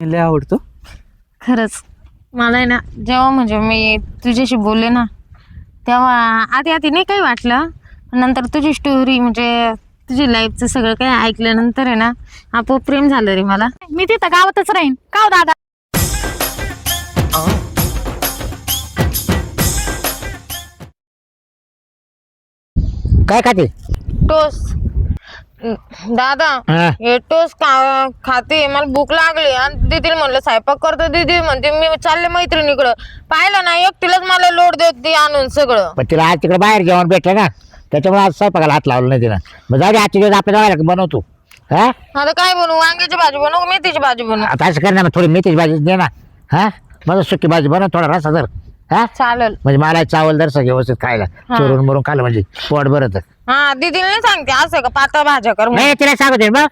लय आवडतो. खरंच मला आहे ना, जेव्हा म्हणजे मी तुझ्याशी बोलले ना, तेव्हा आधी आधी नाही काही वाटलं, नंतर तुझी स्टोरी म्हणजे तुझी लाईफचं सगळं काही ऐकल्यानंतर आहे ना, आपोआप प्रेम झालं रे मला. मी तिथं गावातच राहीन का हो दादा. काय खाते? टोस दादा, हा. हे टोस खाते, मला भूक लागली आणि दीदीला म्हणलं स्वयंपाक करतो, दीदी म्हणते मी चालले मैत्रिणीकडं. पाहिलं ना, एकटीलाच मला लोड देत ती आणून सगळं. पण तिला आज तिकडे बाहेर जेवण भेटलं ना, त्याच्यामुळे आज स्वयंपाकाला हात लावला नाही तिला. मग जाऊ दे, आजच्या दिवस आपल्या जायला बनवतो. हा आता काय बनवू? वांग्याची भाजी बनवू, मेथीची भाजी बनवू? आता असं कर ना, मग थोडी मेथीची भाजी दे ना. हा मग सुकी भाजी बनव, थोडा रसा धर. हा चालेल. म्हणजे मला चावल दर सगळं व्यवस्थित खायला, चोरून मरून खाल्लं म्हणजे पोट भरत. हा, दीदीला नाही सांगते असं का पातळ भाज्या कर म्हणून. नाही तिला सांगते मग,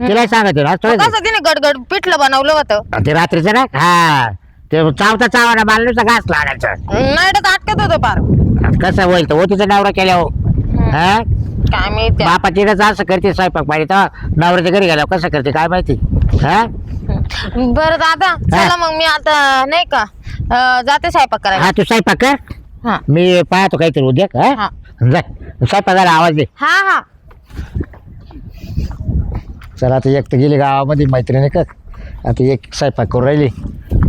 तिला सांगते ना थोडं. कसं तिने गडगड पिठलं बनवलं होतं ते रात्रीचं ना, हा ते चावता चावाना बालूचा घास लागायचा. नाईट अटकत होतं पार. कसं होईल तर तिचा नवरा केल्यावर. हा काय माहिती. बापाची असं करते स्वयंपाक पाहिजे तेव्हा नवऱ्याच्या घरी गेल्यावर कसं करते काय माहिती. हा बरं दादा, चला मग मी आता नाही का जाते स्वयंपाक करायला. हा तू स्वयंपाक कर, हा मी पाहतो काहीतरी उद्या. हा. हा जा स्वयंपाकाला आवाज दे. हा हा. चला आता एक तर गेली गावामध्ये मैत्रिणी कर, आता एक स्वयंपाक करून राहिली,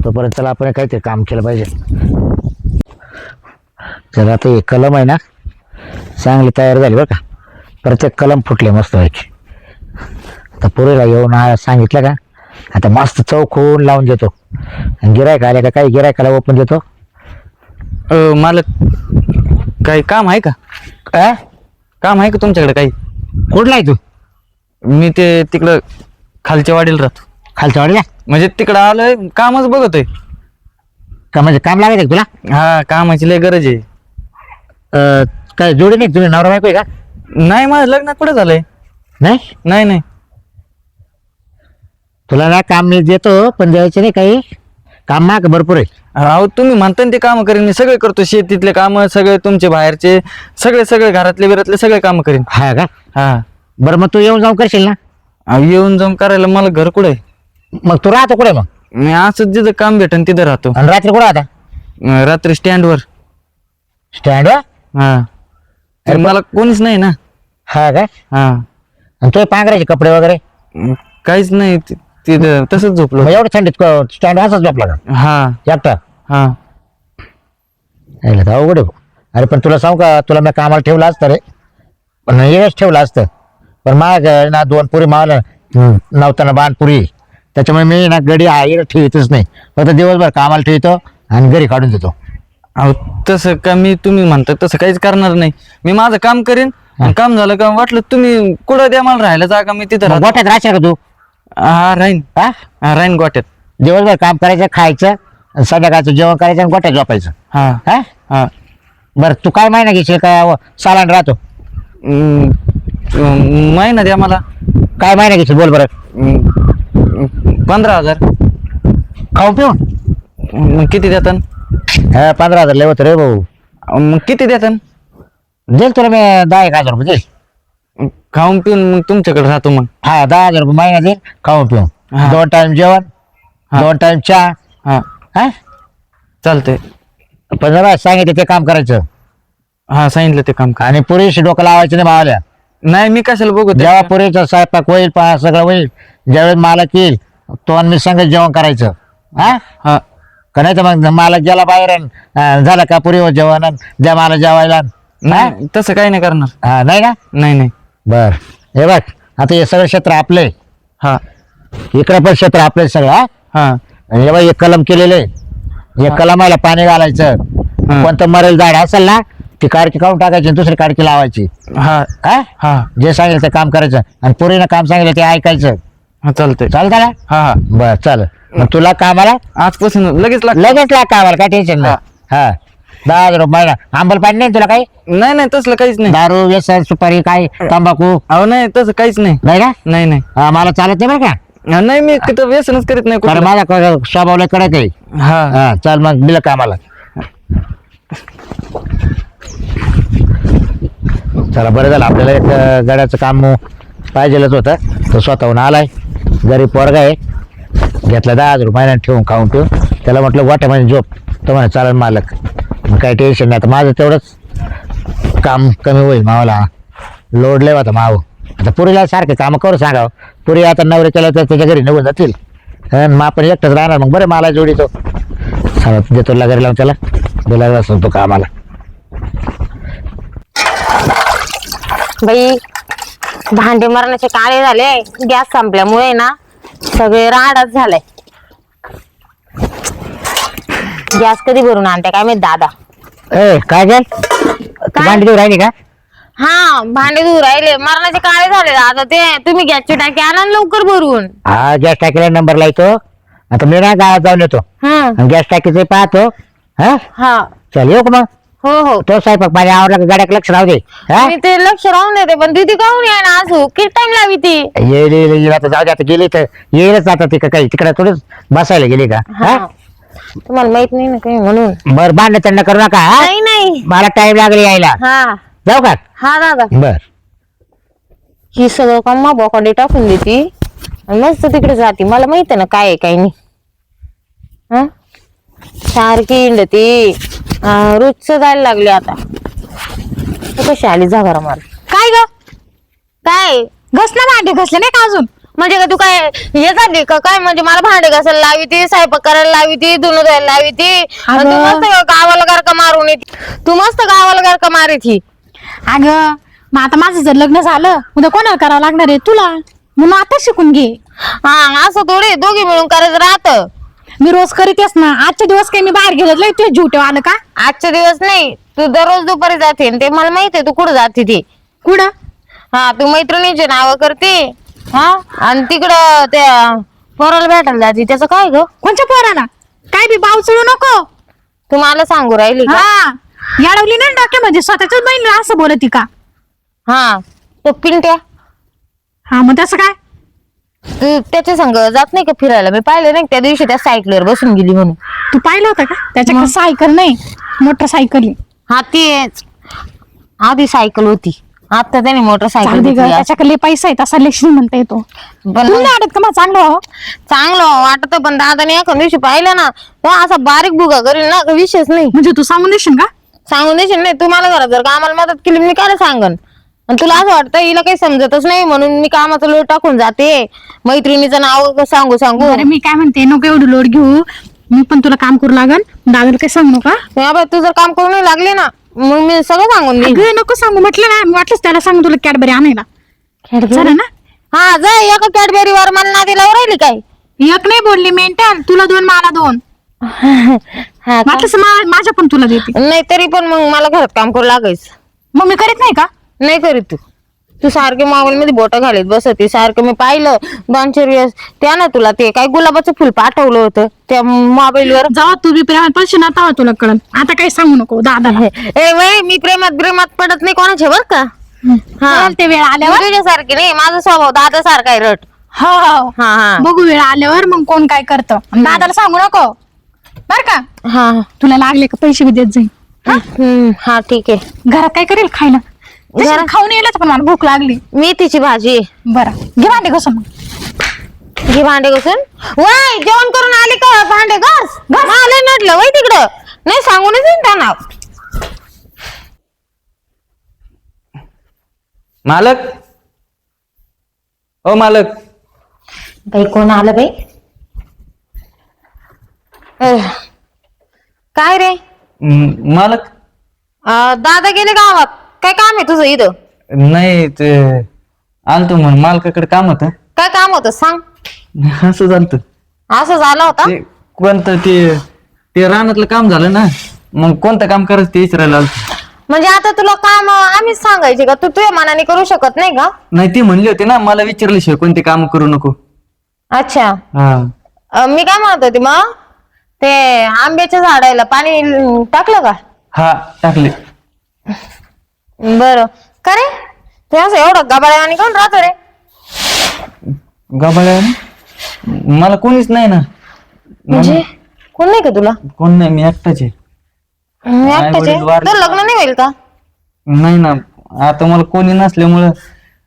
तोपर्यंत चला आपण काहीतरी काम केलं पाहिजे. चला आता एक कलम आहे ना चांगली तयार झाली बरं का, प्रत्येक कलम फुटले मस्त व्हायची. आता पुरीला येऊन सांगितलं का, आता मस्त चौकून लावून देतो. गिरायक आले का काही गिरायकाला ओपन देतो. मालक, काही काम आहे का? काम आहे का तुमच्याकडे काही? कुठला आहे तू? मी ते तिकडं खालच्या वाडीला राहतो. खालच्या वाडीला? म्हणजे तिकडं आलोय, कामच बघतोय. का म्हणजे काम लागायचं का तुला? हा, कामाची लय गरज आहे. काय जोडी नाही तुम्ही नवरा बायको आहे का? नाही, माझं लग्न कुठं झालंय? नाही नाही नाही. तुला ना काम मी देतो, पण द्यायचं नाही काही काम माग भरपूर आहे. अहो तुम्ही म्हणता ना ते काम करीन, मी सगळे करतो. शेतीतले काम सगळे, तुमचे बाहेरचे सगळे सगळे, घरातले बिरातले सगळे काम करीन. हा का? हा. बरं मग तू येऊन जाऊन करशील ना? अहो, येऊन जाऊन करायला मला घर कुठे? मग तू राहतो कुठे मग? मी असं जिथं काम भेटेन तिथं राहतो. आणि रात्री कुठं आता? रात्री स्टँडवर. स्टँडवर? हा. तर मला कोणीच नाही ना. हा का? हा. आणि तुझे पांघरायचे कपडे वगैरे? काहीच नाही, तिथं तसंच झोपलो. मग एवढं थंडीत स्टँड असाच झोपला का हा एकटा? हा. यायला तर अवघड आहे भाऊ. अरे पण तुला सांगू का, तुला मी कामाला ठेवलं असतं रे, पण वेळच ठेवलं असतं. पण माग ना 2 पुरी मावलं नव्हताना बाणपुरी, त्याच्यामुळे मी ना गडी आहे ठेवतच नाही. फक्त दिवसभर कामाला ठेवतो आणि घरी काढून देतो. अहो तसं का, मी तुम्ही म्हणता तसं काहीच करणार नाही. मी माझं काम करीन, आणि काम झालं का वाटलं तुम्ही कुठं द्या मला राहायला जागा, मी तिथं मग राहतो. गोठ्यात राहशील का तू? हा राहीन. हा राहीन गोट्यात. दिवसभर काम करायचं, खायचं, आणि संध्याकाळचं जेवण करायचं आणि गोठ्यात झोपायचं. हा हा हा. बरं तू काय महिना घेशील काय सालान राहतो? महिना द्या मला. काय महिना घेशील बोल बरं? 15,000. खाऊ पिऊन? मग किती देतान? हा 15,000 लय होतं रे भाऊ. मग किती देतान? देईल तुला मी 10,000 रुपये देईल. खाऊन पिऊन मग तुमच्याकडे राहतो मग. हा 10,000 रुपये महिना देईल खाऊन पिऊन. हा. 2 टाइम जेवण, हा. 2 टाइम चहा. हा हा चालतंय. पण जरा सांगितलं ते काम करायचं. हा सांगितलं ते काम का. आणि पुरीशी डोकं लावायचं नाही मावल्या. नाही मी कशाला बघू ते. जेव्हा पुरीचा स्वयंपाक होईल सगळं होईल, ज्यावेळेस मालक येईल तो आणि मी संगत जेवण करायचं. हा हा. का नाही तर मग मालक गेला बाहेर आणि झालं का पुरीवर जेवण आणि द्या मला जेवायला. नाही तसं काही नाही करणार. हा नाही ना? नाही नाही. बर हे बघ, आता हे सगळं क्षेत्र आपले, हा इकडे पण क्षेत्र आपले सगळं. हा हा. आणि हे बघ एक कलम केलेले, एक कलमाला पाणी घालायचं. कोणतं मरेल झाड असेल ना ती काडकी काढून टाकायची आणि दुसरी काडकी लावायची. हा हा हा. जे सांगेल ते काम करायचं आणि पुरीनं काम सांगितलं ते ऐकायचं. हा चालतंय. चालतं ना? हा हा. बर चाल. मग तुला कामाला आजपासून लगेच लाग. लगेच लाग कामाला, काय टेन्शन नाही. हा 10,000 रुपये महिना. आंबल पाणी नाही तुला काही? नाही नाही तसलं काहीच नाही. दारू व्यसन सुपारी काय तंबाखू अहो नाही तसं काहीच नाही. नाही ना? नाही नाही. हा, मला चालत नाही बरं का. नाही मी तिथं व्यसनच करीत नाही कारण कुठलं. माझा स्वभावला कडक आहे. हा हा चल मग बिल कामाला. चला बरं झालं, आपल्याला एक गड्याचं काम पाहिजेलच होतं. तो स्वतःहून आलाय, गरीब पोरगा आहे. घेतला 10,000 रुपये ठेवून खाऊन ठेवून त्याला म्हटलं वाट्यामध्ये झोप तर म्हणा चालेल मालक. मग काही टेन्शन नाही. आता माझं तेवढंच काम कमी होईल. मावाला लोड लय होता माव. आता पुरीला सारखे काम करू सांगावं. पुरी आता नवरे केलं तर त्याच्या घरी निघून जातील आणि मग आपण एकटंच राहणार. मग बरं मला जोडीतो सांगा देतो घरी लावून त्याला बोलायला सांगतो कामाला. बाई भांडे मरणाचे काळे झाले. गॅस संपल्यामुळे ना सगळे राडाच झालाय. गॅस कधी भरून आणते काय माहित दादा. ए काय गॅस भांडी देऊ राहिली का? हा भांडे धुवून राहिले. मरणाचे काळे झाले दादा ते. तुम्ही गॅसची टाकी आणा ना लवकर भरून. हा गॅस टाकीला नंबर लावतो. आता मी ना गावात जाऊन येतो हं. गॅस टाकीचं पाहतो. हा हा चल येऊ का मग? हो हो तो स्वयंपाक पाणी आवडला का गाड्याक लक्ष राहू दे. हा मी ते लक्ष राहून देते पण दीदी काहून आहे ना असू किती टाइम लावी ती. येईल आता जाऊ दे. आता गेली तर येईलच आता ती काही तिकडे थोडीच बसायला गेली का? हा. तुम्हाला माहित नाही ना काही म्हणून. बर भांडण तंड करू नका. हा? नाही नाही. मला टाइम लागेल यायला. हा जाऊ का? हा दादा. बर ही सगळं काम मा बोकांडी टाकून देती आणि मस्त तिकडे जाती. मला माहित आहे ना काय आहे काय नाही. हं? सारखी इंडती रोजच जायला लागले आता. तू कशी आली जागारा मार. काय ग काय घसला भांडे घसले नाही का अजून? म्हणजे का तू काय हे झाली का काय? म्हणजे मला भांडे घासायला लावी ती, स्वयंपाक करायला लावी ती, धुणं धुवायला लावी ती. आणि तू मस्त गावाला गारका मारून येते. तू मस्त गावाला गारका मारी थी. अगं मग आता माझं जर लग्न झालं उद्या कोणाला करावं लागणार आहे? तुला. म्हणून आता शिकून घे. हा असं थोडे दोघी मिळून करायचं राहतं. मी रोज करीतेस ना. आजचे दिवस काही मी बाहेर गेलो लय तुझ्या झुटे आलं का? आजचे दिवस नाही. तू दररोज दुपारी जाते आणि ते मला माहितीये तू कुठं जाते ती. कुठं? हा तू मैत्रिणीचे नाव करते. हा आणि तिकडं त्या पोराला भेटायला जाते. त्याचं काय ग? कोणच्या पोराला? काय बी बाव चढू नको. तू मला सांगू राहिली का? हा याडवली ना डोक्यामध्ये. स्वतःच्याच बहिणीला असं बोलती का? हा तो पिंट्या हा मग तसं काय? तू त्याच्या संग जात नाही का फिरायला? मी पाहिलं नाही का त्या दिवशी त्या सायकलवर बसून गेली म्हणून. तू पाहिलं होतं का? त्याच्याकडे सायकल नाही मोटरसायकल आहे. हा तीच. आधी सायकल होती आता त्याने मोटरसायकल चालू दे ग, घेतली. त्याच्याकडे पैसा आहे तसा लेक्शन म्हणता येतो. पण तुला नाही वाटत का मग चांगलं हो? चांगलं वाटत पण दादाने एका दिवशी पाहिलं ना तो असा बारीक भुगा करील ना विषयच नाही. म्हणजे तू सांगून देशील का? सांगून देशील नाही. तू मला घरात जर कामाला मदत केली मी काय सांगन. आणि तुला असं वाटतं हिला काही समजतच नाही म्हणून मी कामाचा लोड टाकून जाते. मैत्रिणीचं नाव सांगू सांगू. अरे मी काय म्हणते नको एवढं लोड घेऊ. मी पण तुला काम करू लागल. दादाला काही सांगू नका. बाबा तू जर काम करून लागली ना मग मी सगळं सांगून देईन. अगं, नको सांगू म्हटलं ना. मी वाटलंच त्याला सांगू तुला कॅडबरी आणायला. झालं ना? हा जाय एका कॅडबेरी वर मला नादी लावून राहिली काय? एक नाही बोलली मेंटल. तुला 2 मला 2. हा का? वाटलंच माझ्या पण तुला देते. नाही तरी पण मग मला घरात काम करू लागायचं. मग मी करीत नाही का? नाही करीत तू. तू सारखे मोबाईल मध्ये बोटं घालीत बसते सारखं. मी पाहिलं 2-4 वेळेस. त्या ना तुला ते काय गुलाबाचं फुल पाठवलं होतं त्या मोबाईल वर. जेव्हा तू बी प्रेमात पडशील ना तेव्हा तुला कळत. आता काही सांगू नको दादाला. ए वय मी प्रेमात पडत नाही कोणाच्या बर का. कळलं ते वेळ आल्यावर. तुझ्यासारखी नाही. माझा स्वभाव दादा सारखा आहे रट. हो हो. हा हा बघू वेळ आल्यावर मग कोण काय करतं. दादाला सांगू नको बर का? हा तुला लागले का पैसे बी देत जाईल. हा ठीक आहे. घरात काय करेल खायला? घरात- खाऊन येईल पण मला भूक लागली. मेथीची भाजी. बरं घे भांडे घासून मग. घे भांडे घासून. वय जेवण करून आले का? भांडे घास. आले नटलं वय तिकडं. नाही सांगूनच येईन त्या नाव. मालक ओ मालक. बाई कोण आलं बाई? काय रे? मालक दादा गेले गावात. काय काम आहे तुझं इथं? नाही ते आलतो म्हणून मालकाकडे काम होतं. काय काम होतं सांग. असं झालं. असं झालं होता. ते कोणतं ते रानातलं काम झालं ना मग कोणतं काम करायचं ते विचारायला आलतो. म्हणजे आता तुला काम आम्हीच सांगायचे का? तू तुझ्या मनाने करू शकत नाही का? नाही ती म्हणली होती ना मला विचारल्याशिवाय कोणते काम करू नको. अच्छा. हा मी काय म्हणत होती मग ते आंब्याच्या झाडाला पाणी टाकलं का? हा टाकले. बर का रे? ते असं एवढं गबाळ्यावानी कोण राहतो रे? गबाळ्या मला कोणीच नाही ना. म्हणजे कोण नाही का तुला? कोण नाही मी एकटाच आहे. एकटाचे? आई-वडील वारले. तर लग्न नाही होईल का? नाही ना आता मला कोणी नसल्यामुळं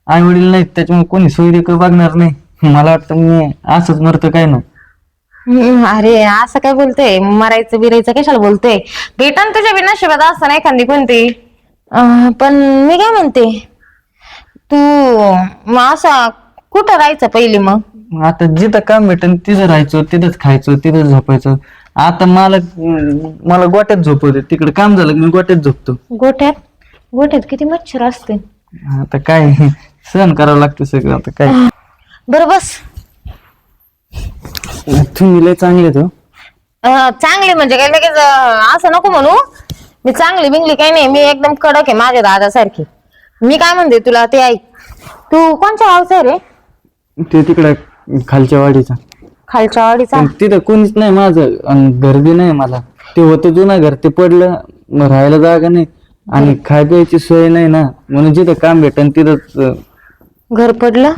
आई वडील नाहीत त्याच्यामुळे कोणी सोयी बघणार नाही. मला वाटतं मी असंच मरतो काय ना. अरे असं काय बोलतोय, मरायचं बिरायचं कशाला बोलतोय? भेटन तुझ्या बिना नशिबात असं नाही एखादी कोणती. पण मी काय म्हणते, तू मग असा कुठं राहायचं पहिले मग? आता जिथं काम भेटन तिथं राहायचो, तिथंच खायचो, तिथंच झोपायचो. आता मला गोट्यात झोपवते, तिकडे काम झालं की मी गोट्यात झोपतो. गोठ्यात? गोठ्यात किती मच्छर असते. आता काय सहन करावं लागतं सगळं. आता काय बरं बस. तुम्ही लय चांगले तो. चांगली म्हणजे काय लगेच असं नको म्हणू. मी चांगली बिंगली काही नाही, मी एकदम कडक आहे माझ्या दादासारखी. मी काय म्हणते तुला ते ऐक. तू कोणच्या गावचा आहे रे? ते तिकडे खालच्या वाडीचा. खालच्या वाडीचा? पण तिथं कोणीच नाही माझं, आणि घर बी नाही मला. ते होतं जुना घर, ते पडलं, मग राहायला जागा नाही आणि खाय प्यायची सोय नाही ना, म्हणून जिथं काम भेटन तिथंच. घर पडलं?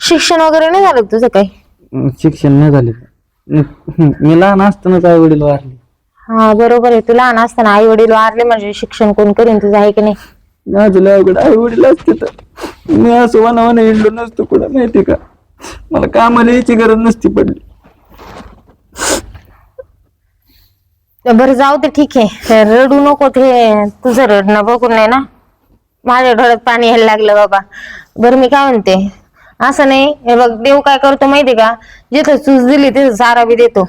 शिक्षण वगैरे नाही झालं का तुझं काही? शिक्षण नाही झाले. मी लहान असतानाच आई वडील वारले. हा बरोबर आहे, तू लहान असताना आई वडील वारले म्हणजे शिक्षण कोण करीन तुझं, आहे की नाही? माझं अवघड आई वडील असते तर मी असं वनावाने हिंडलो नसतो कुठं, माहिती का? मला कामाला यायची गरज नसती पडली. बरं जाऊ दे, ठीक आहे, रडू नको. ते तुझं रडणं बघून नाही ना माझ्या डोळ्यात पाणी यायला लागलं बाबा. बरं मी काय म्हणते, असं नाही, हे बघ देव काय करतो माहिती का, जिथं चूज दिली तिथं सारा बी देतो.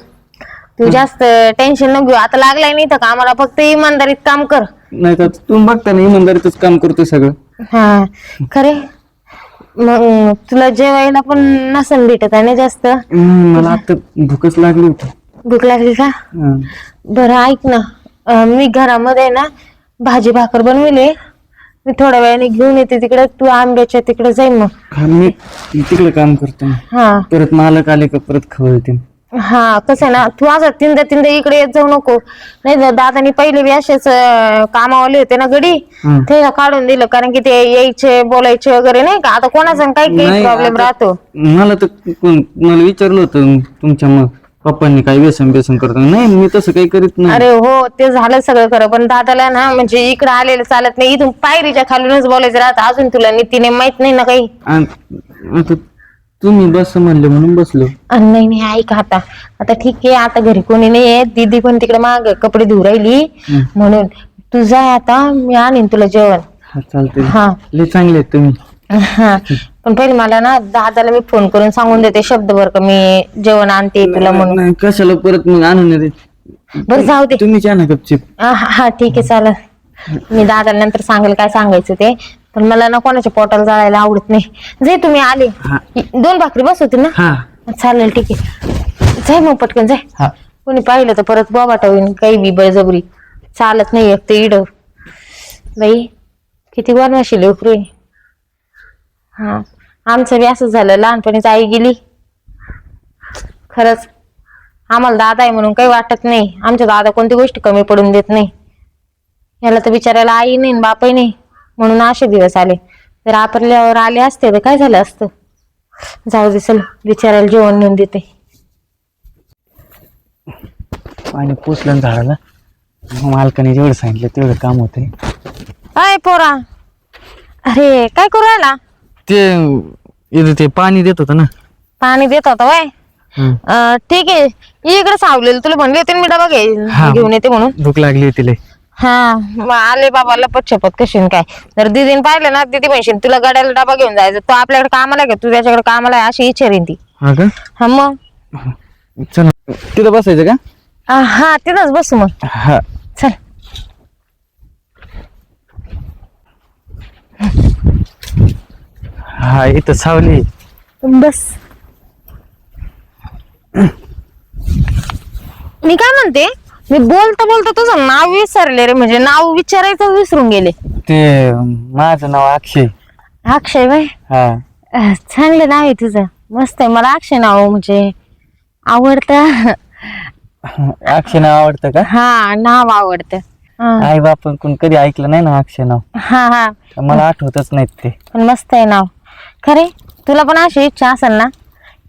तू जास्त टेन्शन नको घेऊ. आता लागलाय नाही तर कामाला, फक्त इमानदारीत काम कर. नाही तर तुम्ही बघता ना, इमानदारीतच काम करतो सगळं. हा खरे. मग तुला जेवायला पण नसेल भेटत आहे ना जास्त? मला आता भूकच लागली होती. भूक लागली का? बरं ऐक ना, मी घरामध्ये ना भाजी भाकर बनविले, मी थोड्या वेळाने घेऊन येते तिकडे. तू आंब्याच्या तिकडे जाईल मग. मी तिकडे काम करतो, हा परत मालक आले का परत खवळते. हा कसं आहे ना, तू असं तीनदा तीनदा इकडे येत जाऊ नको. नाही तर दादानी पहिले बी असेच कामावाले होते ना गडी, ते काढून दिलं. कारण की ते यायचे बोलायचे वगैरे नाही का. आता कोणाचा काही काही प्रॉब्लेम राहतो. मला तर मला विचारलं होतं तुमच्या पप्पांनी काही व्यसन बेसन करतो. नाही मी तसं काही करीत नाही. अरे हो, ते झालं सगळं खरं, पण दादाला ना म्हणजे इकडे आलेलं चालत नाही. इथून पायरीच्या खालूनच बोलायचं राहतं. अजून तुला नीतीने माहित नाही ना काही. आता तुम्ही बस म्हणले म्हणून बसलो. नाही नाही ऐक, आता ठीक आहे. आता घरी कोणी नाहीये, दीदी पण तिकडे माग कपडे धुवू राहिली, म्हणून तू जाय आता, मी आणीन तुला जेवण. चालते. हा लय चांगले आहेत तुम्ही. हा पण पहिले मला ना दादाला मी फोन करून सांगून देते शब्दभर का मी जेवण आणते तुला म्हणून. नाही कशाला परत मग आणून देते. बरं जाऊ दे. तुम्ही छान गपचिप. हा ठीक आहे चालेल. मी दादाला नंतर सांगेल काय सांगायचं ते. पण मला ना कोणाच्या पोटाला जायला आवडत नाही. जे तुम्ही आले, 2 भाकरी बस होती ना? हा चालेल ठीक आहे. जाय मग पटकन जाय. हा कोणी पाहिलं तर परत बोबाटा होईन, काही बी बळजबरी चालत नाही एक ते इड. बाई किती वनवाशी लेकरू आहे. हा आमचं बी असंच झालं, लहानपणीच आई गेली. खरंच आम्हाला दादा आहे म्हणून काही वाटत नाही. आमच्या दादा कोणती गोष्ट कमी पडून देत नाही. याला तर बिचारायला आई नाही बापही नाही, म्हणून असे दिवस आले. जर आपल्यावर आले असते तर काय झालं असतं. जाऊ दे, चल बिचारायला जेवण नेऊन देते. पाणी पोचलं झाडाला. मालकाने जेवढं सांगितलं तेवढं काम होतंय. अय पोरा, अरे काय करू राहिला? ते इथं ते पाणी देत होतं ना. पाणी देत होता वय? ठीक आहे, इकडे सावलेलं तुला म्हणले होते मी डबा घेऊन येते म्हणून. भूक लागली होती लय. हा मग आले बाबा लपत छपत कशी काय. जर दीदीने पाहिलं ना, दीदी म्हणशील तुला गाड्याला डबा घेऊन जायचं, तो आपल्याकडे कामाला आहे का तू त्याच्याकडे कामाला आहे अशी विचारेन ती. हा का? हा मग चल तिथं बसायचं का? हा तिथंच बसू मग. हा चल. हा इथं सावली. बस. मी काय म्हणते, मी बोलता बोलता तुझं नाव विसरले रे. म्हणजे नाव विचारायचं विसरून गेले. ते माझं नाव अक्षय. अक्षय बाय? हा चांगलं नाव आहे तुझं, मस्त आहे. मला अक्षय नाव म्हणजे आवडतं. अक्षय नाव आवडतं का? हा नाव आवडतं. आई बापांकडून कधी ऐकलं नाही ना अक्षय नाव. हा हा मला आठवतच नाहीत ते. पण मस्त आहे नाव. खरे तुला पण अशी इच्छा असेल ना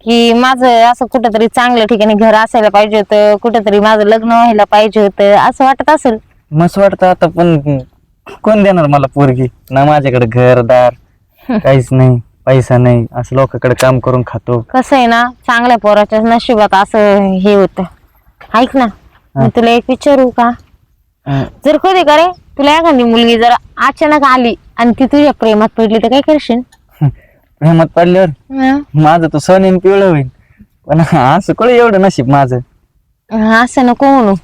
की माझं असं कुठंतरी चांगल्या ठिकाणी घर असायला पाहिजे होतं, कुठंतरी माझं लग्न व्हायला पाहिजे होतं, असं वाटत असेल? मस्त वाटतं आता, पण कोण देणार मला पोरगी? ना माझ्याकडे घरदार काहीच नाही, पैसा नाही, असं लोकांकडे काम करून खातो. कसं आहे ना, चांगल्या पोराच्या नशिबात असं हे होतं. ऐक ना, मी तुला एक विचारू का? अं, जर कधी का रे तुला एखादी मुलगी जर अचानक आली आणि ती तुझ्या प्रेमात पडली तर काय करशील? प्रेमात पडल्यावर माझं तर सोनेन पिवळं होईल, पण असं कोण एवढं नशीब माझं. असं नको म्हणू,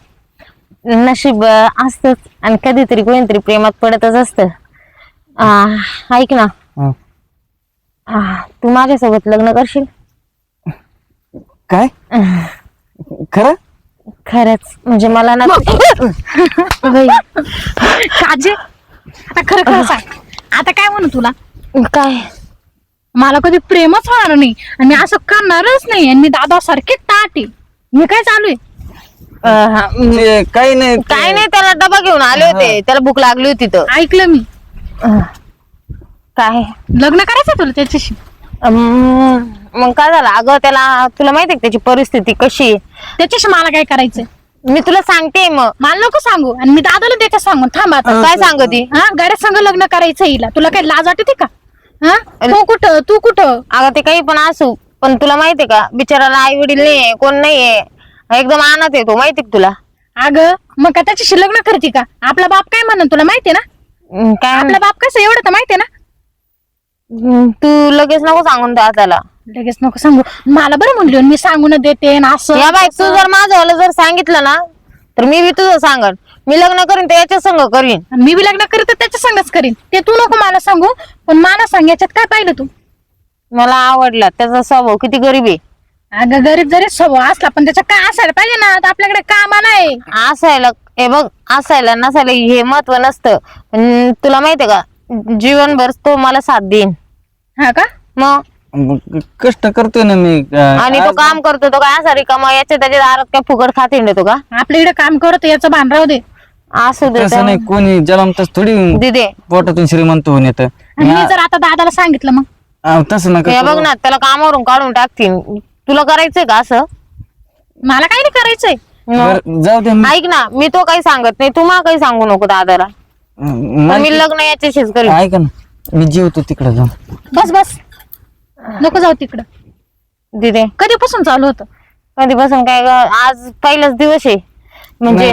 नशीब असतच आणि कधीतरी कोणीतरी प्रेमात पडतच असतं. ऐक ना, हं. तू माझ्यासोबत लग्न करशील? काय खरं? खरंच म्हणजे मला ना बाई, काजे आता खरं खरं सांग, आता काय म्हणू तुला? काय मला कधी प्रेमच होणार नाही आणि मी असं करणारच नाही, आणि मी दादा सारखे ताट आहे. हे काय चालू आहे? ते काही नाही, काय नाही, त्याला डबा घेऊन आले होते, त्याला भूक लागली होती तर. ऐकलं मी, काय लग्न करायचं तुला त्याच्याशी? मग काय झालं अगं, त्याला तुला माहिती आहे त्याची परिस्थिती कशी आहे? त्याच्याशी मला काय करायचंय? मी तुला सांगते मग. मला नको सांगू, आणि मी दादाला त्याच्या सांगून थांबा. काय सांगती? हा, गाड्या संग लग्न करायचं हिला. तुला काय लाज वाटते का? हा, तू कुठं? अगं ते काही पण असू, पण तुला माहितीये का, बिचाराला आई वडील नाहीये, कोण नाहीये, एकदम अनाथ आहे तो, माहितीये का तुला? अगं मग काय त्याच्याशी लग्न करते का? आपला बाप काय म्हणून तुला माहितीये ना? काय आपला बाप कसं एवढं तर माहितीये ना? तू लगेच नको सांगून त्याला. लगेच नको सांगू, मला बरं म्हणली मी सांगून देते ना असं. या बाई, तू जर माझं जर सांगितलं ना तर मी बी तुझं सांगन. मी लग्न करीन तर याच्या संग करीन. मी बी लग्न करत त्याच्या संगच करीन. ते तू नको मला सांगू, पण मला सांग याच्यात काय पाहिलं तू? मला आवडला त्याचा स्वभाव, किती गरीब आहे. अगं गरीब जरी स्वभाव असला पण त्याच्यात काय असायला पाहिजे ना, आता आपल्याकडे कामाला आहे. असायला हे बघ, असायला नसायला हे महत्व नसतं, पण तुला माहितीये का, जीवनभर तो मला साथ देईन. हा का? मग कष्ट करतोय ना मी. आणि तो काम करतो, तो काय असा रिकामा याच्या त्याच्या दारात काय फुकट खात हिंडतो का? आपल्या इकडे काम करत याचं भान राहू दे. असू दे तसं नाही, कोणी जन्मताच थोडी दिदे. पोटातून श्रीमंत होऊन येतं. आणि मी जर आता दादाला सांगितलं मग? तसं नका हे करू. बघ ना, त्याला कामावरून काढून टाकतील. तुला करायचंय का असं? मला काही नाही करायचंय. बरं, जाऊ दे. ऐक ना, मी तो काही सांगत नाही, तू मला काही सांगू नको दादाला. पण मी लग्न याच्याशीच करीन. ऐका ना, मी जेवतो तिकडे जाऊन. बस बस, नको जाऊ तिकडं. दिदे, कधीपासून चालू होतं? कधीपासून काय ग, आज पहिलाच दिवस आहे. म्हणजे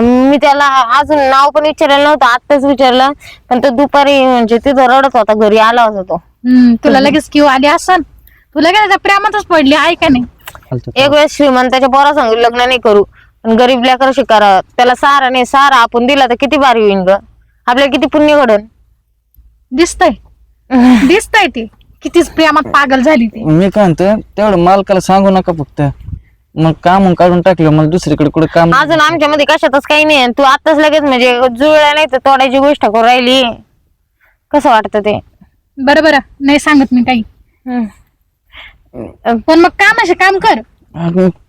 मी त्याला अजून नाव पण विचारलं नव्हतं, आत्ताच विचारलं. पण तो दुपारी म्हणजे तिथं रडत होता, घरी आला होता तो. तुला लगेच किंवा आली असन, तुला काय प्रेमातच पडली आहे का नाही? एक वेळेस श्रीमंताच्या पोरा सांगू लग्न नाही करू, पण गरीब लेकराशी करा. त्याला सारा नाही, सारा आपण दिला तर किती भारी होईल ग, आपल्याला किती पुण्य घडन. दिसतंय ती कितीच प्रेमात पागल झाली ती. मी काय म्हणतो, तेवढं मालकाला सांगू नका फक्त. मग काम काढून टाकलं, मला दुसरीकडे कुठे काम. अजून आमच्या मध्ये कशातच काही नाही, तू आताच लगेच म्हणजे जुळल्या नाही तर तोडायची गोष्ट करून राहिली. कसं वाटतं ते? बरं नाही सांगत मी काही, पण मग कामाचे काम कर.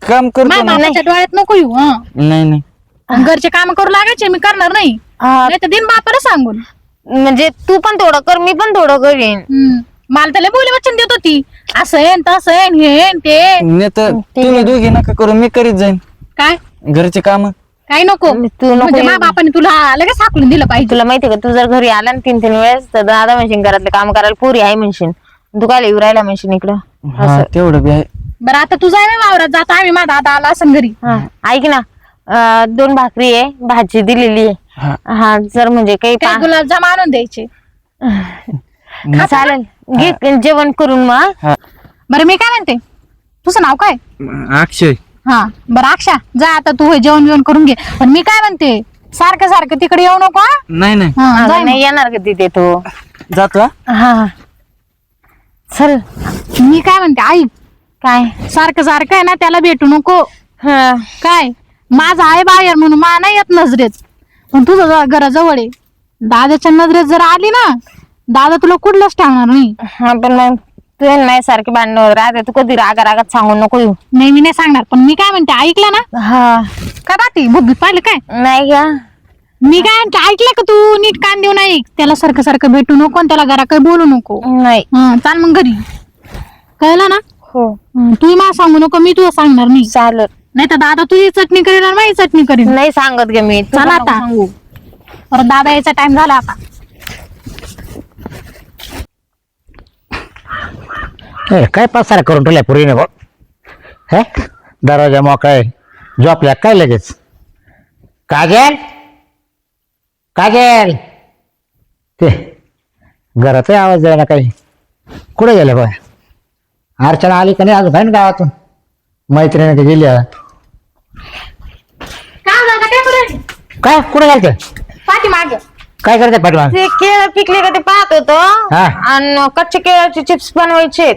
काम करतो माझ्या ना. बापाच्या डोळ्यात नको येऊ. नाही घरचे काम करू लागायचे, मी करणार नाही. नाही तर दिन बापाला सांगून. म्हणजे तू पण थोडं कर, मी पण थोडं करीन. मला त्याला बोली वचन देत होती, असं आहे तसं आहे, हे आहे, ते आहे. नाही तर तुम्ही दोघी नका करू, मी करीत जाईन काय घरचे काम. काही नको. तू नको म्हणजे येऊ. माझ्या बापाने तुला लगेच हाकलून दिलं पाहिजे. तुला माहितीये का, तू जर घरी आला ना 3-3 वेळेस तर दादा म्हणशील घरातले काम करायला पोरी आहे म्हणशील, तू काय येऊ राहिला म्हणशील इकडं. हा, तेवढं बी आहे. बरं आता तुझा आहे वावरात जातो आम्ही, माझा दादा आला असं घरी. ऐक ना, 2 भाकरी आहे, भाजी दिलेली आहे. हा, जर म्हणजे काही काही गुलाबजाम आणून द्यायचे. चालेल, घे जेवण करून मग. बरं मी काय म्हणते, तुझं नाव काय? अक्षय. हा बरं अक्षा, जा आता तू हे जेवण करून घे. पण मी काय म्हणते, सारखं सारखं तिकडे येऊ नको. नाही हा, जाय नाही येणार का तिथे तो? जातो. हा चल. मी काय म्हणते, आई काय सारखं सारखं आहे ना त्याला भेटू नको. काय माझा आहे बाहेर म्हणून मा नाही येत नजरेच, पण तुझं घराजवळ आहे. दादाच्या नजरेत जर आली ना, दादा तुला कुठलंच ठेवणार नाही. हा, पण मग तू नाही सारखी भांडण राहते, तू कधी रागात सांगू नको येऊ. नाही मी नाही सांगणार, पण मी काय म्हणते ऐकलं ना? हा, काय बाती भूत पाहिलं काय? नाही का? मी काय म्हणते ऐकलं का तू? नीट कान देऊ नाही, त्याला सारखं सारखं भेटू नको आणि त्याला घरा काही बोलू नको. नाही. चाल मग घरी, कळलं ना? हो तू मला सांगू नको, मी तुला सांगणार नाही. चालत नाही तर दादा तुझी चटणी करेल आणि माझी चटणी करेल. नाही सांगत गे मी. चल आता, परत दादा यायचा टाइम झाला आता. काय पसारा करून ठेवलाय पुरीने भाऊ हे दरवाजा मोकळा आहे झोपल्या काय लगेच काजल काजल ते घराचा आवाज द्यायला काही कुठे गेले बा अर्चना आली का नाही अजून काय ना गावातून मैत्रिणी ते गेली काय कुठे गेलते पाठीमागे काय करते पाठवा ते केळ पिकले का ते पाहत होतो हा. आणि कच्चे केळाचे चिप्स बनवायचे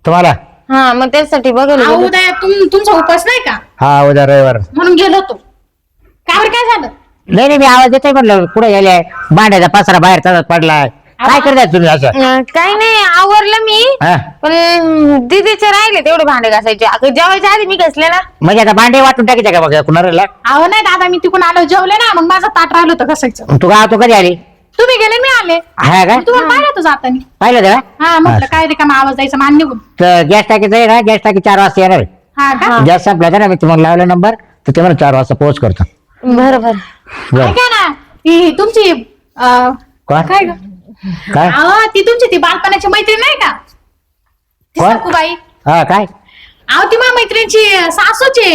तुम्हाला हा मग त्यासाठी बघायला अहो, गेलो. उद्या तुमचा उपास नाही का हा उद्या रविवार म्हणून गेलो होतो का बरं काय झालं नाही नाही मी आवाज देतोय म्हटलं कुठे गेले भांड्याचा पसारा बाहेर तसंच पडलाय काय करताय तुम्ही असं काही नाही आवरलं मी हा पण दीदीचे राहिले तेवढे भांडे घासायचे अगं जेवायच्या आधी मी घासले ना म्हणजे आता भांडे वाटून टाकायचे का बघ कुणाला अहो नाही दादा मी तिकडून आलो जेवले ना मग माझं ताट राहिलं होतं कसायचं तू गाव तू कधी आली तुम्ही गेले मी आले हा का मी तुम्हाला पाहिलं होतं जातानी पाहिलं का हा म्हटलं काय रे का आवाज द्यायचा मान निघून तर गॅस टाकीचं आहे ना गॅस टाकी 4 वाजता येणार हा का गॅस संपला ना मी तुम्हाला लावला नंबर तर ते मला 4 वाजता पोहोच करतो बरं बरं बरं. ऐका ना ती तुमची कोण काय ग? काय अहो ती तुमची ती बालपणाची मैत्रीण नाही का ती कोण? सखूबाई हा काय अहो ती माझ्या मैत्रिणीची सासूचे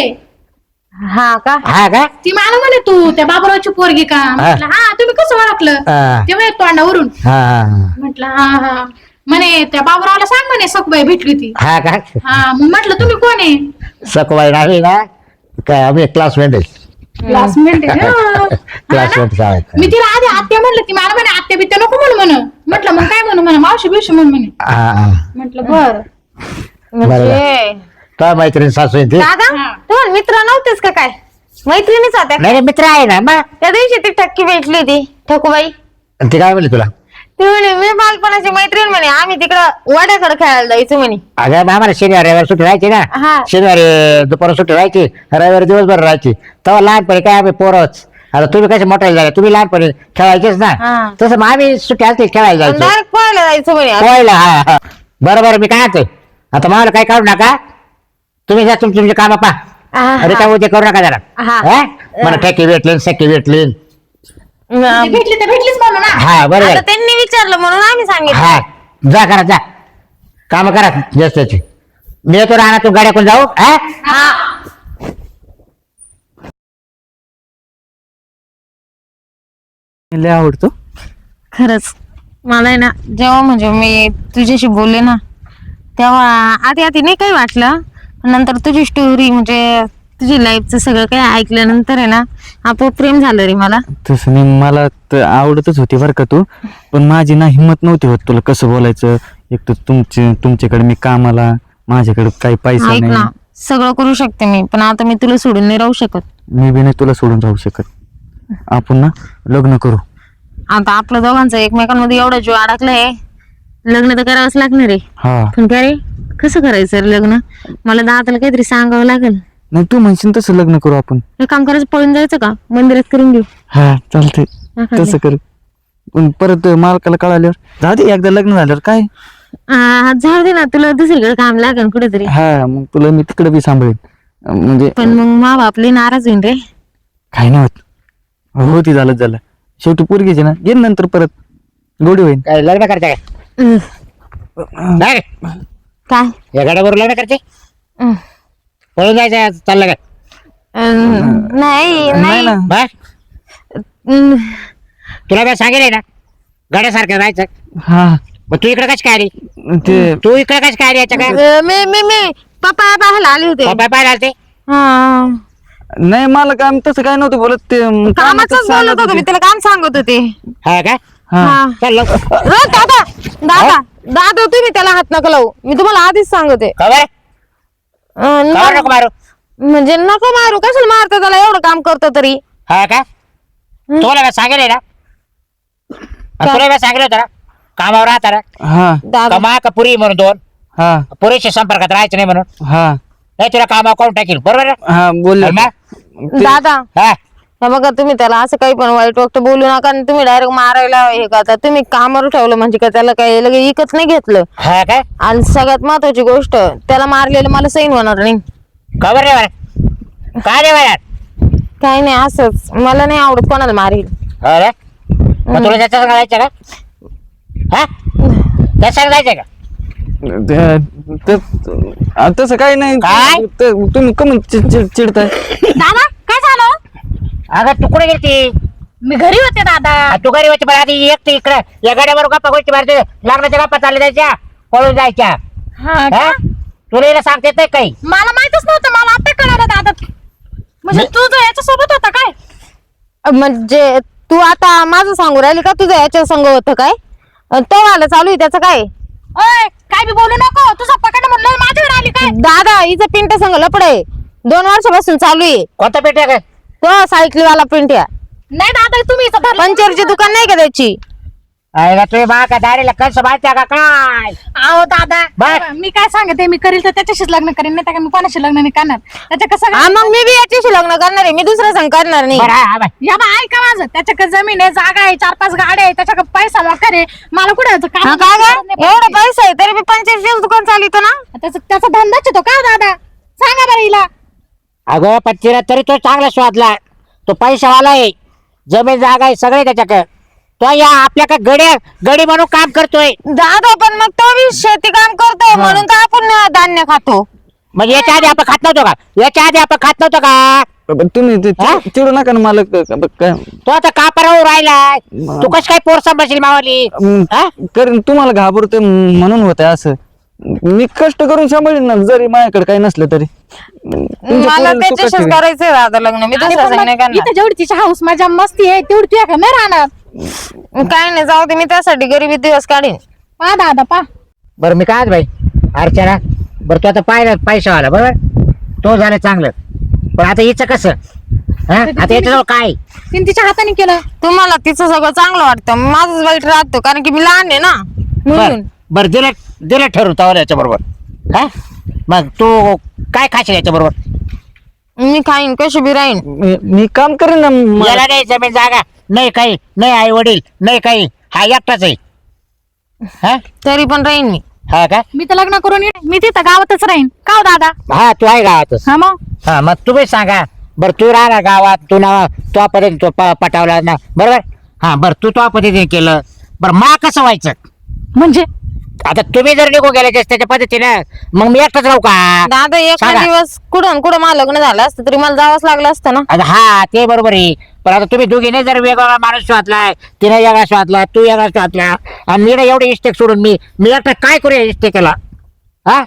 हा का हा का ती मला म्हणे तू त्या बाबरावची पोरगी का म्हटलं हा तुम्ही कसं ओळखलं हा. ते म्हणे तोंडावरून हा हा म्हटलं हा हा म्हणे त्या बाबरावला सांग म्हणे सखूबाई भेटली ती हा का हा मग म्हटलं तुम्ही कोण आहे सखबाई नाही ना काय आम्ही क्लासमेट आहे क्लासमेट क्लासमेट शाळेत मी तिला आधी आत्या म्हणलं ती मला म्हणे आत्या बित्या नको म्हणू म्हटलं मग काय म्हणू म्हणे मावशी बिवशी म्हणून म्हणे हा हा म्हटलं बर म्हणजे काय मैत्रीण सासू आहे ती दादा तुम्हाला मित्र नव्हतेच का काय मैत्रिणीच होत्या नाही नाही, मित्र आहे ना मग त्या दिवशी ती ठक्की भेटली होती ठकूबाई आणि ती काय म्हणली तुला ती म्हणे मी बालपणाची मैत्रीण म्हणे आम्ही तिकडं वाड्याकडे खेळायला जायचो म्हणे अगं आम्हाला शनिवार रविवार सुट्टी राहायची ना हा. शनिवारी दुपार सुट्टी राहायची रविवारी दिवसभर राहायची तेव्हा लहानपणी काय आम्ही पोरच आता तुम्ही कसे मोठे झाले तुम्ही लहानपणी खेळायचेच ना हा. तसं मग आम्ही सुट्टी असते खेळायला जायचो डायरेक्ट पळायला जायचो म्हणे पोहायला हा हा बरं बरं मी काय म्हणतोय आता मला काही काढू नका तुम्ही जा तुमचे काम पा हा. अरे काय उद्या करू नका जरा हा. हा? मला ठेकी भेटले सखी भेटली ती भेटली तर भेटलीच म्हणू ना हा बरोबर आता त्यांनी विचारलं म्हणून आम्ही सांगितलं हा जा करा जा काम करा जास्त त्याची मी येतो राहणार तू गाड्याकडून जाऊ हा हा लय आवडतो खरंच मला आहे ना जेव्हा म्हणजे मी तुझ्याशी बोलले ना तेव्हा आधी आधी नाही काही वाटलं नंतर तुझी स्टोरी म्हणजे तुझी लाईफचं सगळं काही ऐकल्यानंतर आहे ना आपोआप प्रेम झालं रे मला तसं नाही मला तर आवडतच होती बरं का तू पण माझी ना हिंमत नव्हती होत तुला कसं बोलायचं एक तर तुमच्याकडे मी कामाला माझ्याकडे काही पैसा ऐक ना नाही सगळं करू शकते मी पण आता मी तुला सोडून नाही राहू शकत मी बी नाही तुला सोडून राहू शकत आपण ना लग्न करू आता आपल्या दोघांचं एकमेकांमध्ये एवढा जीव अडकलाय लग्न तर करावंच लागणार आहे हा पण काय रे कसं करायचं रे लग्न मला दादाला काहीतरी सांगावं लागेल नाही तू म्हणशील तसं लग्न करू आपण हे काम करायचं पळून जायचं का मंदिरात करून घेऊ हा चालतंय एखादं. तसं करू पण परत मालकाला कळाल्यावर जाऊ दे एकदा लग्न झाल्यावर काय जाऊ दे ना तुला दुसरीकडे काम लागेल कुठेतरी हा मग तुला मी तिकडे बी सांभाळेन म्हणजे पण मग मा बापले नाराज होईन रे काही नाही होत होती झालं शेवटी पोरगीचे ना येईन नंतर परत गोडी होईन काय लग्न करते अं, काय काय या गाड्याबरोबर लग्न करते अं, पळून जायचं चाललं काय नाही नाही नाही ना बा अं, तुला मी सांगेल ना गाड्यासारखं राहायचं हा मग तू इकडे कशी काय आली ते तू इकडे कशी काय आली याच्या काय मी पप्पा पाहायला आले होते पप्पा पाहायला आलते हा नाही मला काम तसं काय नव्हतं बोलत ते कामाच बोलत होतो मी त्याला काम सांगत होते हा का हा हा. चल लवकर. दादा दादा दादा तुम्ही त्याला हात नका लावू मी तुम्हाला आधीच सांगते खबर खबर नको मारू म्हणजे नको मारू कशाला मारतो त्याला एवढं काम करतो तरी हा का तुला मी सांगेल ना तुला मी सांगितलं होतं ना कामावर राहता ना हा दादा कमा का पुरी म्हणून 2 हा पुरीच्या संपर्कात राहायचं नाही म्हणून हा नाही तुला कामावर कोण टाकील बरोबर ना? हा बोलले अरे मग? दादा हा हे बघा तुम्ही त्याला असं काही पण वाईट वक्त बोलू नका आणि तुम्ही डायरेक्ट मारायला हे करता तुम्ही कामावर ठेवलं म्हणजे का त्याला काही लगे इकच नाही घेतलं हा काय आणि सगळ्यात महत्वाची गोष्ट त्याला मारलेलं मला सैन होणार नाही खबर नाही मला काय नाही मला काही नाही असंच मला नाही आवडत कोणाला मारेल अरे मग तुला त्याच्या जायचं का हा त्याच्या जायचं का तसं काही नाही. काय? तुम्ही कमी चिडताय. दादा काय झालं? अगं तू कुठे गेलती? मी घरी होते दादा. तू घरी होती, पण आधी एकटी इकडे या गाड्यावर गप्पा गोष्टी मारते, लग्नाच्या गप्पा चालल्या जायच्या, पळून जायच्या. हा का? हा? तुला याला सांगता येत नाही काही? मला माहितच नव्हतं, मला आता कळालं दादा. म्हणजे तू जो याच्या सोबत होता काय? म्हणजे तू आता माझं सांगू राहिली का तुझं याच्या संग होतं काय? तो आला चालू आहे त्याचं काय? ओय काय बी बोलू नको. तुझा पकडा म्हणलं माझ्यावर आली काय? दादा हिचं पिंट संग लपड आहे. 2 वर्षापासून चालू आहे. कोणता पेट आहे? तो सायकलीवाला पिंट्या. नाही दादा तुम्ही इथं धरलं. पंचरची दुकान नाही का त्याची? अरे तुम्ही बा का दारीला कसं माहिती का काय? अहो दादा बस. मी काय सांगते, मी करील तर त्याच्याशीच लग्न करीन, नाही तर मी कोणाशी लग्न नाही करणार. त्याच्या कसं हा मग मी बी याच्याशी लग्न करणार आहे. मी दुसऱ्या संग करणार नाही. बरं, हा, बाय. या बा ऐका माझं, त्याच्याकडे जमीन आहे, जागा आहे, 4-5 गाड्या आहे, त्याच्याकडे पैसा वाकर आहे. मला कुठे याचं काम हा काय करत गं? नाही. एवढा पैसा आहे तरी मी पंचरची दुकान चालवतो ना. त्याचा धंदाच आहे तो का दादा? सांगा बरं हिला. अगं पच्चीला तरी तो चांगला स्वादला, तो पैशावाला आहे, जमीन जागा आहे सगळे त्याच्याकडे. तो या आपल्याकडे गडी म्हणून काम करतोय. दादा पण मग तो बी शेती काम करतोय म्हणून तर आपण धान्य खातो. म्हणजे याच्या आधी आपण खात नव्हतो का? याच्या आधी आपण खात नव्हतो का? तुम्ही ते हा? चिडू नका ना मला. काय तो आता का परवा राहिलाय? तू कशी काय पोर सांभाळशील मावाली? हा? करीन तुम्हाला घाबरतोय म्हणून होतंय असं. मी कष्ट करून सांभाळीन ना, जरी माझ्याकडे काही नसलं तरी. तुमच्या मला पोरीला सुखात त्याच्याशीच ठेवीन. करायचंय दादा लग्न. मी अरे दुसऱ्या पण संग नाही मग करणार. इथं जेवढी तिची हाऊस माझ्या मस्ती आहे तेवढी तुझ्या नाही राहणार. काय नाही जाऊ दे. मी त्यासाठी गरिबी दिवस काढीन. पा दादा पा. बरं मी काय भाई अर्चना, बरं तू आता पाहिलं पैशावाला बरोबर, तो झालं चांगलं, पण आता हिचं कसं? हा? आता याच्याजवळ काय? तिने तिच्या हाताने केलं. तुम्हाला तिचं सगळं चांगलं वाटतं, माझंच वाईट राहतो कारण की मी लहान आहे ना म्हणून. बरं दिलं ठरवू तवर याच्या बरोबर. हा? मग तू काय खाशील याच्या बरोबर? मी खाईन कशी बी राहीन. मी काम करेन ना. याला नाही जमीन जागा नाही, काही नाही, आई वडील नाही, काही हा एकटाच आहे. हा? तरी पण राहीन मी. हा का? मी तर लग्न करून येईन, मी तिथं गावातच राहीन का हो दादा? हा तू आहे गावातच. हा मग हा मग तुम्ही सांगा बरं, तू राहणार गावात, तू नाव तो पद्धतीने तो पटावला ना बरोबर. हा बरं तू तो पद्धतीने केलं, बरं मा कसं व्हायचं? म्हणजे आता तुम्ही जर निघून गेले त्याच्या पद्धतीने, मग मी एकटाच राहू का? दादा एका सांगा. दिवस कुठं मला लग्न झालं असतं तरी मला जावंच लागलं असतं ना. आता हा ते बरोबर आहे, पण आता तुम्ही दोघीने जर वेगवेगळा माणूस शोधलाय, तिने वेगळा शोधला, तू वेगळा शोधला, आणि मी एवढे इस्टेक सोडून मी एकटा काय करूया इस्टेकला? हा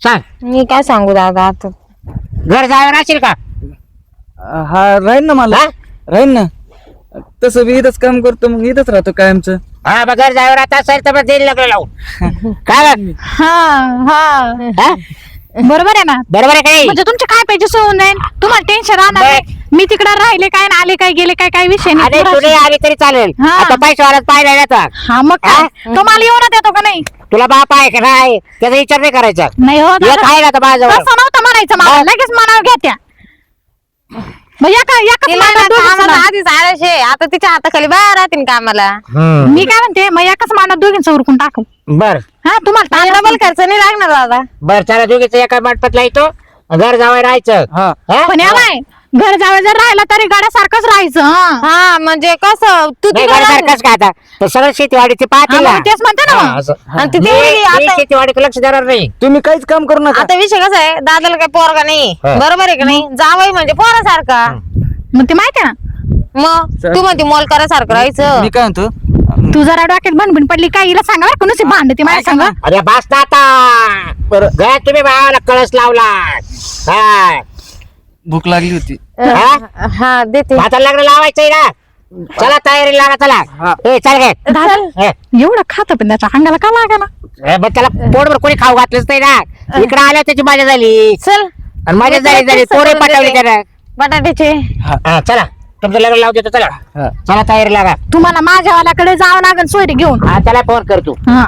सांग. मी काय सांगू दादा आता. घर जायला असेल का? हा राहीन ना मला. हा? राहीन ना. तसं मी इथंच काम करतो, मग इथंच राहतो कायमचं. हा मग घर जायवर आता असेल तर मग देईल लग्न लावून. काय बघ? हा हा हा? बरोबर आहे ना. बरोबर आहे काही? म्हणजे तुमचे काय पाहिजे सोडून जाईन, तुम्हाला टेन्शन राहणार नाही. मी तिकडे राहिले काय ना आले काय गेले काय विषय नाही. अरे तुला आली तरी चालेल. हा. आता पैशावालाच पाहिला ना. हा मग काय तो मला येऊन देतो का नाही? तुला बाप आहे का नाही त्याचा विचार नाही करायचा. नाही हो एक दादा. आहे ना तर माझ्याजवळ. तसं नव्हतं म्हणायचं मला, हा. लगेच मनावर घेत्या. मग एकच तिला मांडव ना दोघीच कामाला ना. आधीच आळस आहे. आता तिच्या हाताखाली बाहेर राहतील कामाला. मी काय म्हणते, मग एकच मांडव दोघींचं उरकून टाकू. बर हा तुम्हाला ताण डबल खर्च नाही लागणार दादा. बर चला दोघीचं एका मंडपातला येतो, घर जावं राहायचं. हा हा? पण या बाय घर जावं जर राहिलं तरी गाड्यासारखंच राहायचं. हा. हा म्हणजे कसं तू नाही तिकडे गाडीसारखंच काय आता तर सगळं शेतीवाडीचे पाहतील हा, मग तेच म्हणते ना मग. आणि ती तेवढी आता शेतीवाडीकडे लक्ष देणार नाही. तुम्ही काहीच काम करू नका. आता विषय कसा आहे दादाला काही पोरगा नाही हा. बरोबर आहे का नाही. जावई म्हणजे पोरासारखा. मग ते माहिती आहे ना, मग तू म्हणते मोल करासारखं राहायचं. मी काय म्हणतो, तू जरा डोक्यात भणभण पडली काय हिला सांगा बरं कोणाची भांडते माझ्या सांगा. अरे बास आता बरं. घर तुम्ही भावाला कळस लावला. हा भूक लागली होती. हा? हा देते. आता लग्न लावायचंय ना. चला तयारी लागा चला. हा. ए चल गे. दादा हे, एवढं खात पण त्याच्या अंगाला का लागा ना. मग त्याला पोटभर कोणी खाऊ घातलंच नाही ना. इकडे आल्या त्याची मजा झाली चल आणि मजा झाली पोरे पाठवली त्याला. बटाट्याचे. हा चला तुमचं लग्न लावू देतो चला. हा. चला तयारी लागा. तुम्हाला माझ्यावाल्याकडे जावं लागेल सोयरी घेऊन. हा त्याला फोन कर तू. हा